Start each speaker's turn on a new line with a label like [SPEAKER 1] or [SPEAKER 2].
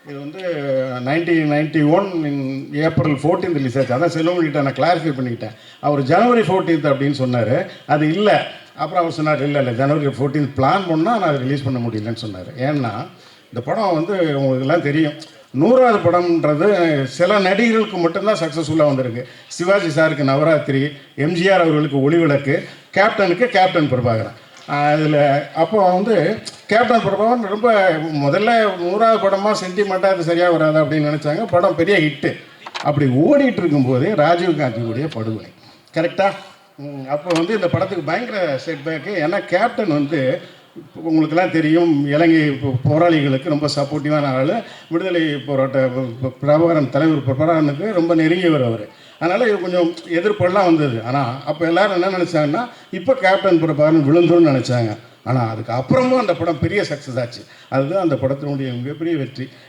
[SPEAKER 1] இது வந்து 1991 April 14 release ஆச்சு. அதான் செல்வமணிகிட்ட நான் கிளாரிஃபை பண்ணிக்கிட்டேன். அவர் ஜனவரி 14 அப்படின்னு சொன்னார். அது இல்லை. அப்புறம் அவர் சொன்னார், இல்லை ஜனவரி 14 பிளான் பண்ணால் நான் அதை ரிலீஸ் பண்ண முடியலன்னு சொன்னார். ஏன்னா இந்த படம் வந்து உங்களுக்கெல்லாம் தெரியும், 100வது படம்ன்றது சில நடிகர்களுக்கு மட்டும்தான் சக்ஸஸ்ஃபுல்லாக வந்திருக்கு. சிவாஜி சாருக்கு நவராத்திரி, எம்ஜிஆர் அவர்களுக்கு ஒளிவிளக்கு, கேப்டனுக்கு கேப்டன் பிரபாகரன். அதில் அப்போ வந்து கேப்டன் பிரபாகரன் ரொம்ப முதல்ல 100வது படமாக சென்டிமெண்ட்டாக அது சரியாக வராது அப்படின்னு நினச்சாங்க. படம் பெரிய ஹிட்டு. அப்படி ஓடிட்டு இருக்கும்போதே ராஜீவ்காந்தியுடைய படுகொலை. கரெக்டாக அப்போ வந்து இந்த படத்துக்கு பயங்கர செட்பேக்கு. ஏன்னா கேப்டன் வந்து உங்களுக்கெல்லாம் தெரியும், இலங்கை போராளிகளுக்கு ரொம்ப சப்போர்ட்டிவான ஆள். விடுதலை போராட்ட பிரபாகரன் தலைவர் பிரபாகரனுக்கு ரொம்ப நெருங்கியவர் அவர். அதனால் இது கொஞ்சம் எதிர்ப்பெல்லாம் வந்தது. ஆனால் அப்போ எல்லோரும் என்ன நினச்சாங்கன்னா, இப்போ கேப்டன் பிரபாகரன் விழுந்துன்னு நினச்சாங்க. ஆனால் அதுக்கு அப்புறமும் அந்த படம் பெரிய சக்ஸஸ் ஆச்சு. அதுதான் அந்த படத்தினுடைய மிகப்பெரிய வெற்றி.